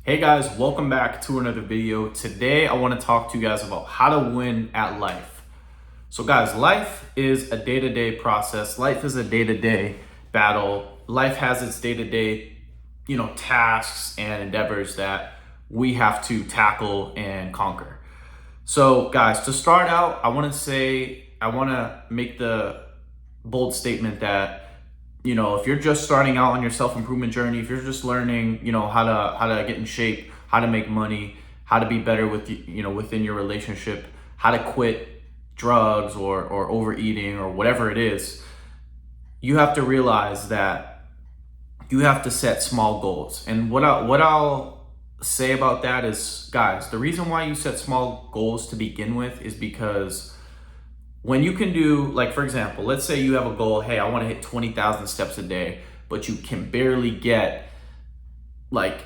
Hey guys, welcome back to another video. Today I want to talk to you guys about how to win at life. So guys, life is a day-to-day process. Life is a day-to-day battle. Life has its day-to-day, tasks and endeavors that we have to tackle and conquer. So guys, to start out, I want to make the bold statement that if you're just starting out on your self-improvement journey, if you're just learning, how to get in shape, how to make money, how to be better with within your relationship, how to quit drugs or overeating or whatever it is, you have to realize that you have to set small goals. And what I'll say about that is, guys, the reason why you set small goals to begin with is because when you can do, like, for example, let's say you have a goal, hey, I want to hit 20,000 steps a day, but you can barely get like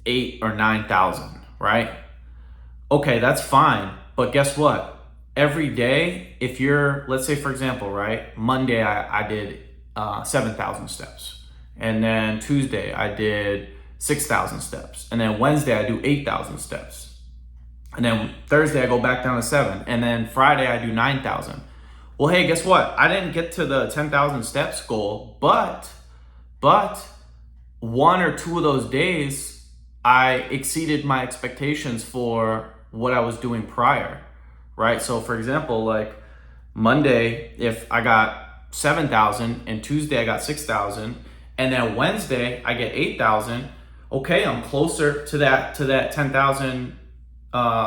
8 or 9,000, right? Okay, that's fine. But guess what? Every day, if you're, let's say, for example, right, Monday I did 7,000 steps. And then Tuesday I did 6,000 steps. And then Wednesday I do 8,000 steps. And then Thursday I go back down to 7. And then Friday I do 9,000. Well, hey, guess what? I didn't get to the 10,000 steps goal, but one or two of those days I exceeded my expectations for what I was doing prior, right? So for example, like Monday, if I got 7,000 and Tuesday I got 6,000 and then Wednesday I get 8,000, okay, I'm closer to that 10,000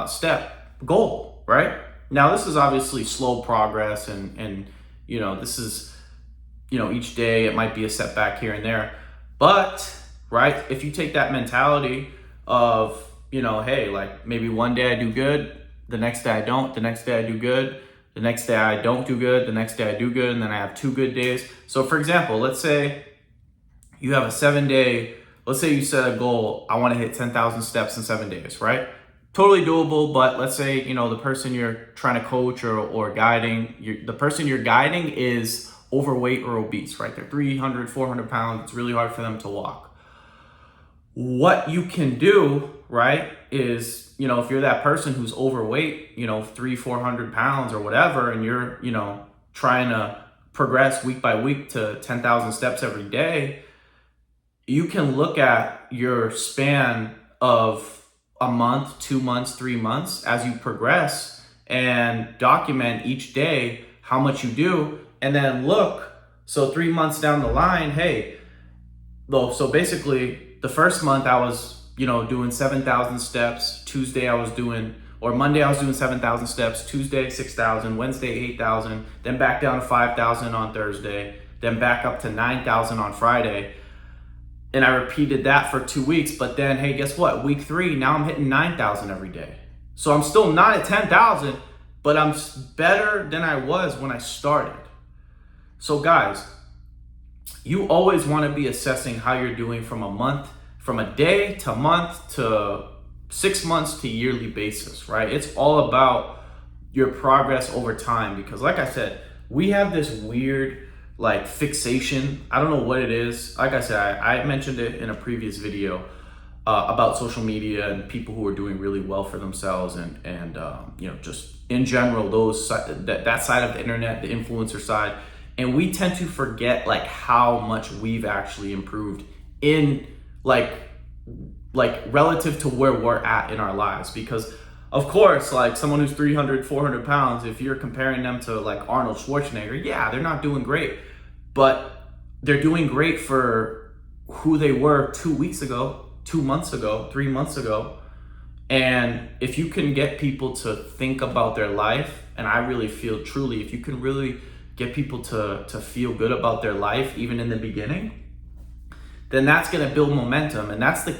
step goal, right? Now this is obviously slow progress and this is, each day it might be a setback here and there, but right, if you take that mentality of, hey, like maybe one day I do good, the next day I don't, the next day I do good, the next day I don't do good, the next day I do good, and then I have 2 good days. So for example, let's say you have a 7-day, let's say you set a goal, I want to hit 10,000 steps in 7 days, right? Totally doable, but let's say, the person you're trying to coach or guiding, the person you're guiding is overweight or obese, right? They're 300, 400 pounds. It's really hard for them to walk. What you can do, right, is, if you're that person who's overweight, 300, 400 pounds or whatever, and you're, trying to progress week by week to 10,000 steps every day, you can look at your span of a month, 2 months, 3 months as you progress and document each day how much you do. And then look, so 3 months down the line, hey, so basically the first month I was, doing 7,000 steps. Tuesday I was doing, or Monday I was doing 7,000 steps, Tuesday 6,000, Wednesday 8,000, then back down to 5,000 on Thursday, then back up to 9,000 on Friday. And I repeated that for 2 weeks, but then, hey, guess what? Week 3, now I'm hitting 9,000 every day. So I'm still not at 10,000, but I'm better than I was when I started. So guys, you always want to be assessing how you're doing from a day to month to 6 months to yearly basis, right? It's all about your progress over time because like I said, we have this weird fixation. I don't know what it is. Like I said, I mentioned it in a previous video about social media and people who are doing really well for themselves and just in general, that side of the internet, the influencer side. And we tend to forget how much we've actually improved in relative to where we're at in our lives. Because of course, someone who's 300, 400 pounds, if you're comparing them to Arnold Schwarzenegger, yeah, they're not doing great, but they're doing great for who they were 2 weeks ago, 2 months ago, 3 months ago. And if you can get people to think about their life, and I really feel truly, if you can really get people to feel good about their life, even in the beginning, then that's going to build momentum. And that's the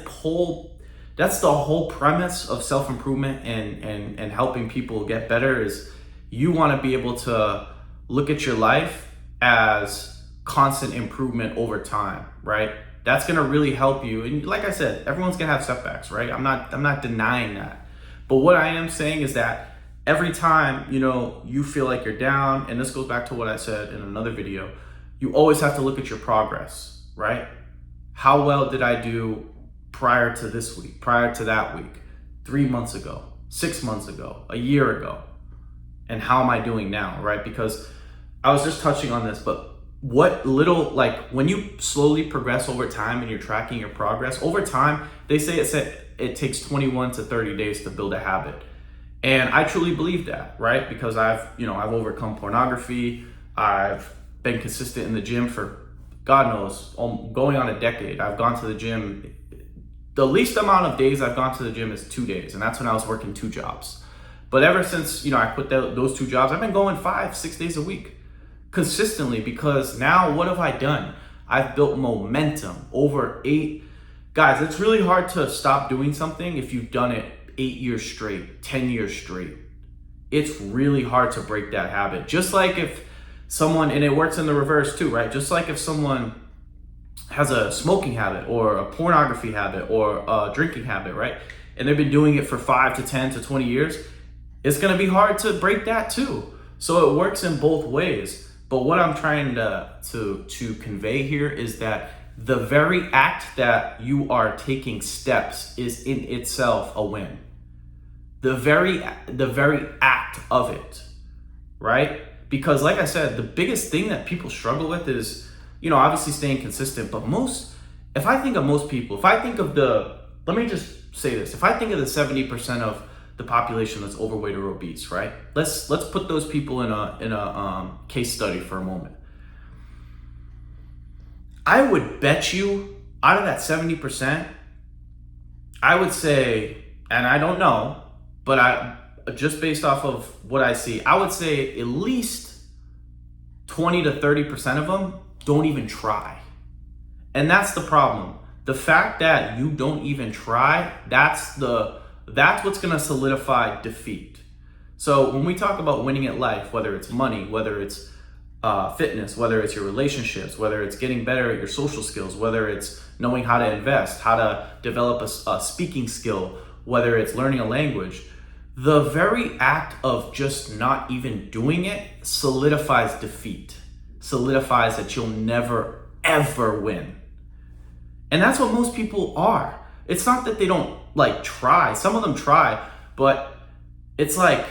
whole premise of self-improvement and helping people get better is you want to be able to look at your life as constant improvement over time, right? That's going to really help you. And like I said, everyone's going to have setbacks, right? I'm not denying that. But what I am saying is that every time, you feel like you're down, and this goes back to what I said in another video, you always have to look at your progress, right? How well did I do prior to this week, prior to that week, 3 months ago, 6 months ago, a year ago? And how am I doing now, right? Because I was just touching on this, but what little, like when you slowly progress over time and you're tracking your progress, over time, they say it takes 21 to 30 days to build a habit. And I truly believe that, right? Because I've overcome pornography. I've been consistent in the gym for, God knows, going on a decade. I've gone to the gym. The least amount of days I've gone to the gym is 2 days. And that's when I was working 2 jobs. But ever since, I quit those 2 jobs, I've been going 5-6 days a week consistently, because now what have I done? I've built momentum over 8. Guys, it's really hard to stop doing something if you've done it 8 years straight, 10 years straight. It's really hard to break that habit. Just like if someone, and it works in the reverse too, right? Just like if someone has a smoking habit or a pornography habit or a drinking habit, right? And they've been doing it for 5 to 10 to 20 years, it's gonna be hard to break that too. So it works in both ways. But what I'm trying to convey here is that the very act that you are taking steps is in itself a win. The very act of it, right? Because like I said, the biggest thing that people struggle with is, obviously staying consistent. But if I think of let me just say this, if I think of the 70% of the population that's overweight or obese, right? Let's put those people in a case study for a moment. I would bet you out of that 70%, I would say, and I don't know, but just based off of what I see, I would say at least 20 to 30% of them don't even try. And that's the problem. The fact that you don't even try, that's what's gonna solidify defeat. So when we talk about winning at life, whether it's money, whether it's fitness, whether it's your relationships, whether it's getting better at your social skills, whether it's knowing how to invest, how to develop a speaking skill, whether it's learning a language, the very act of just not even doing it solidifies defeat, solidifies that you'll never, ever win. And that's what most people are. It's not that they don't try. Some of them try, but it's like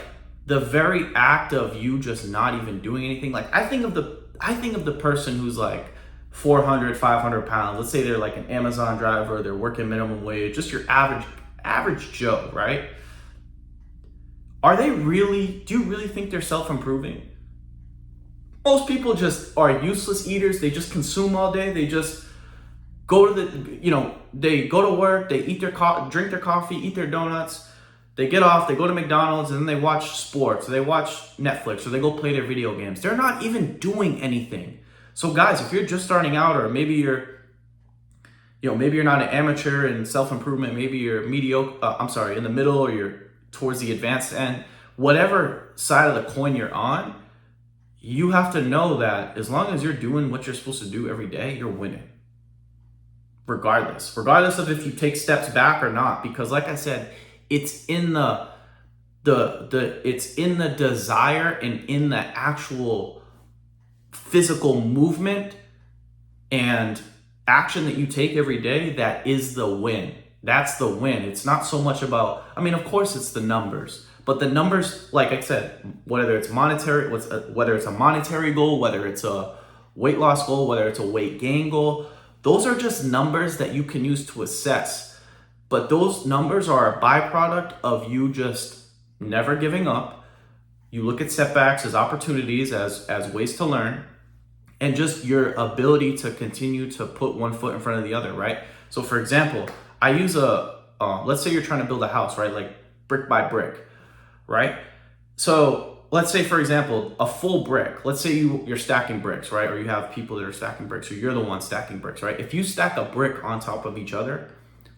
the very act of you just not even doing anything. Like I think of the person who's like 400, 500 pounds. Let's say they're like an Amazon driver, they're working minimum wage, just your average Joe, right? Do you really think they're self-improving? Most people just are useless eaters. They just consume all day. They just go to they go to work, they eat drink their coffee, eat their donuts, they get off, they go to McDonald's, and then they watch sports, or they watch Netflix, or they go play their video games. They're not even doing anything. So guys, if you're just starting out, or maybe you're not an amateur in self-improvement, maybe you're mediocre, in the middle, or you're towards the advanced end, whatever side of the coin you're on, you have to know that as long as you're doing what you're supposed to do every day, you're winning. Regardless of if you take steps back or not, because like I said, it's in the desire and in the actual physical movement and action that you take every day that is the win. That's the win. It's not so much about, of course it's the numbers, but the numbers, like I said, whether it's a monetary goal, whether it's a weight loss goal, whether it's a weight gain goal, those are just numbers that you can use to assess. But those numbers are a byproduct of you just never giving up. You look at setbacks as opportunities, as ways to learn, and just your ability to continue to put one foot in front of the other, right? So for example, I use let's say you're trying to build a house, right? Like brick by brick, right? So let's say, for example, a full brick. Let's say you're stacking bricks, right? Or you have people that are stacking bricks, or you're the one stacking bricks, right? If you stack a brick on top of each other,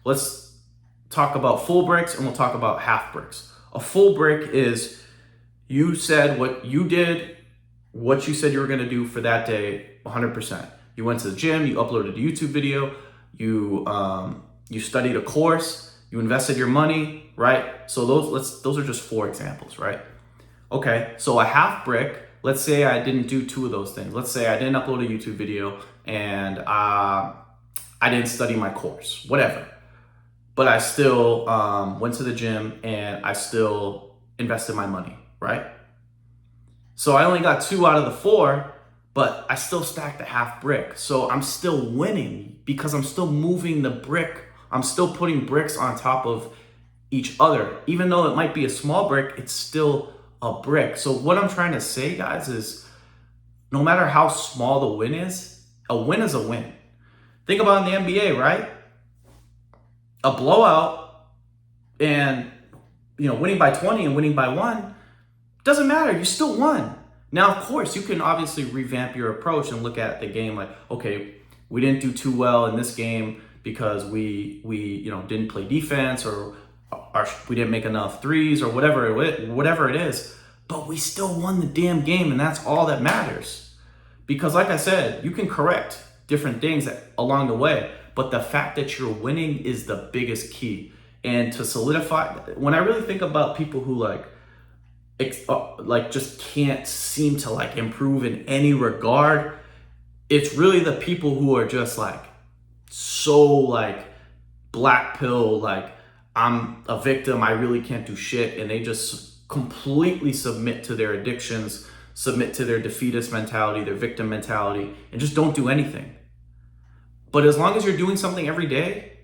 let's talk about full bricks and we'll talk about half bricks. A full brick is you said what you did, what you said you were going to do for that day, 100%. You went to the gym, you uploaded a YouTube video, you studied a course, you invested your money, right? So those are just 4 examples, right? Okay, so a half brick, let's say I didn't do 2 of those things. Let's say I didn't upload a YouTube video and I didn't study my course, whatever, but I still went to the gym and I still invested my money, right? So I only got 2 out of the 4, but I still stacked a half brick. So I'm still winning because I'm still moving the brick. I'm still putting bricks on top of each other. Even though it might be a small brick, it's still a brick. So what I'm trying to say, guys, is no matter how small the win is a win. Think about in the NBA, right? A blowout and winning by 20 and winning by 1 doesn't matter. You still won. Now, of course, you can obviously revamp your approach and look at the game like, okay, we didn't do too well in this game because we didn't play defense, or we didn't make enough threes, or whatever it is. But we still won the damn game, and that's all that matters. Because like I said, you can correct different things along the way, but the fact that you're winning is the biggest key. And to solidify, when I really think about people who just can't seem to improve in any regard, it's really the people who are just so black pill, I'm a victim, I really can't do shit, and they just completely submit to their addictions, submit to their defeatist mentality, their victim mentality, and just don't do anything. But as long as you're doing something every day,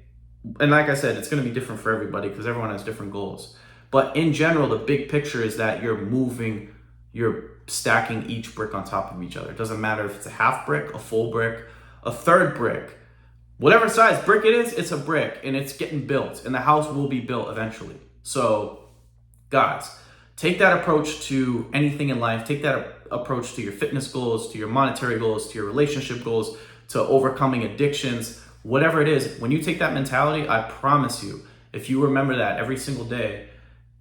and like I said, it's going to be different for everybody because everyone has different goals. But in general, the big picture is that you're stacking each brick on top of each other. It doesn't matter if it's a half brick, a full brick, a third brick, whatever size brick it is, it's a brick and it's getting built, and the house will be built eventually. So guys, take that approach to anything in life. Take that approach to your fitness goals, to your monetary goals, to your relationship goals, to overcoming addictions, whatever it is. When you take that mentality, I promise you, if you remember that every single day,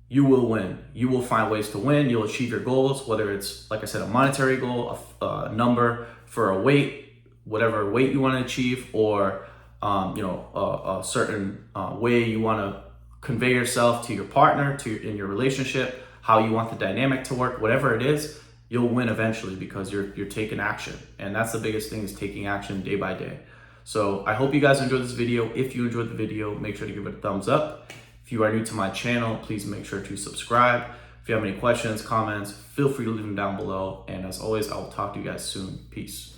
you will win. You will find ways to win. You'll achieve your goals, whether it's, like I said, a monetary goal, a number for a weight, whatever weight you want to achieve, or a certain way you want to convey yourself to your partner, in your relationship, how you want the dynamic to work, whatever it is, you'll win eventually because you're taking action. And that's the biggest thing, is taking action day by day. So I hope you guys enjoyed this video. If you enjoyed the video, make sure to give it a thumbs up. If you are new to my channel, please make sure to subscribe. If you have any questions, comments, feel free to leave them down below. And as always, I will talk to you guys soon. Peace.